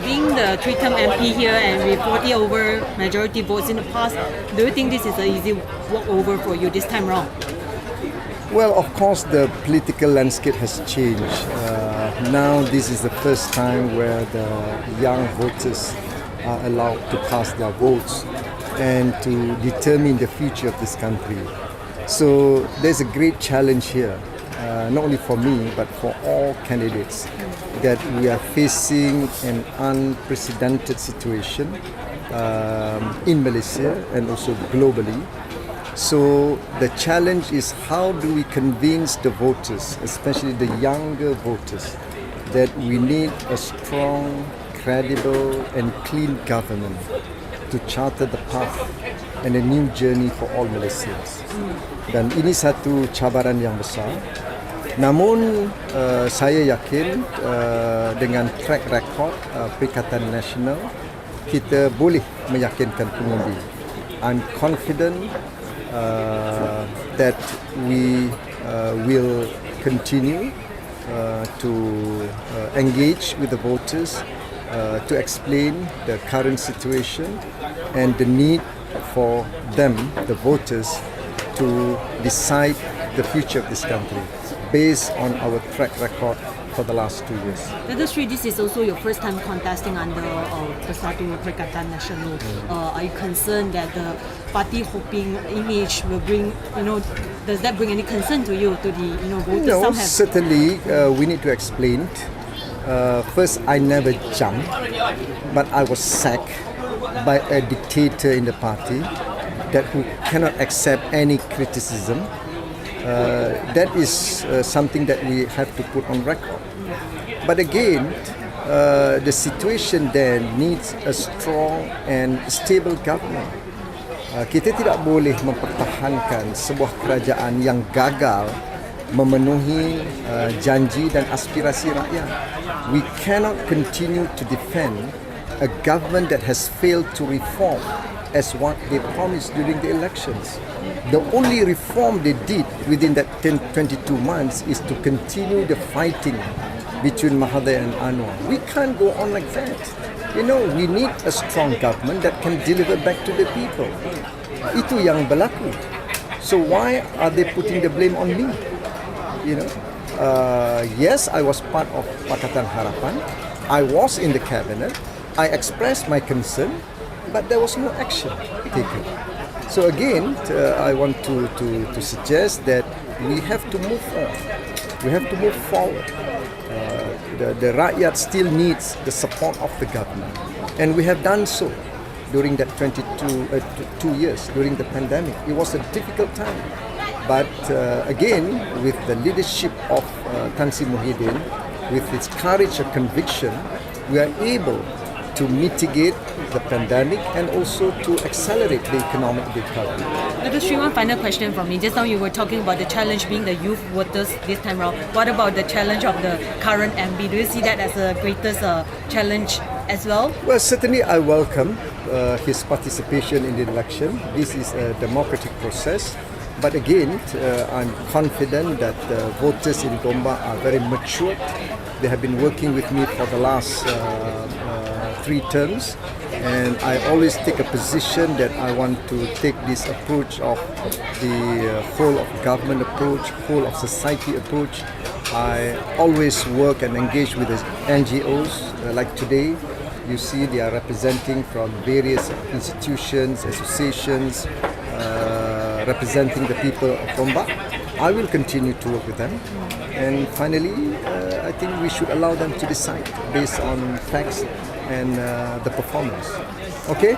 being the three-term MP here and with 40 over majority votes in the past, do you think this is an easy walkover for you this time round? Well, of course, the political landscape has changed. Now, this is the first time where the young voters are allowed to cast their votes and to determine the future of this country. So there's a great challenge here, not only for me, but for all candidates, that we are facing an unprecedented situation in Malaysia and also globally. So the challenge is, how do we convince the voters, especially the younger voters, that we need a strong, credible and clean government to charter the path and a new journey for all Malaysians. Dan ini satu cabaran yang besar. Namun saya yakin dengan track record Perikatan Nasional kita boleh meyakinkan pengundi. I'm confident that we will continue to engage with the voters to explain the current situation and the need for them, the voters, to decide the future of this country based on our track record for the last 2 years. Dr. Sri, this is also your first time contesting under Persatu Perikatan Nasional. Are you concerned that the party hopping image will bring, does that bring any concern to you, to the voters? No, certainly we need to explain. First, I never jumped, but I was sacked by a dictator in the party that who cannot accept any criticism. That is something that we have to put on record. But again, the situation then needs a strong and stable government. Kita tidak boleh mempertahankan sebuah kerajaan yang gagal memenuhi janji dan aspirasi rakyat. We cannot continue to defend a government that has failed to reform as what they promised during the elections. The only reform they did within that 22 months is to continue the fighting between Mahathir and Anwar. We can't go on like that. We need a strong government that can deliver back to the people. Itu yang berlaku. So why are they putting the blame on me? Yes, I was part of Pakatan Harapan. I was in the cabinet. I expressed my concern, but there was no action taken. So again, I want to suggest that we have to move on. We have to move forward. The rakyat still needs the support of the government, and we have done so during that 2 years during the pandemic. It was a difficult time, but again, with the leadership of Tan Sri Muhyiddin, with his courage and conviction, we are able to mitigate the pandemic and also to accelerate the economic recovery. Dr. Sri, one final question from me. Just now you were talking about the challenge being the youth voters this time around. What about the challenge of the current MP? Do you see that as the greatest challenge as well? Well, certainly I welcome his participation in the election. This is a democratic process. But again, I'm confident that the voters in Gombak are very mature. They have been working with me for the last 3 terms, and I always take a position that I want to take this approach of the whole of government approach, whole of society approach. I always work and engage with the NGOs, like today. You see they are representing from various institutions, associations, representing the people of Gombak. I will continue to work with them. And finally, I think we should allow them to decide based on facts and the performance. Okay?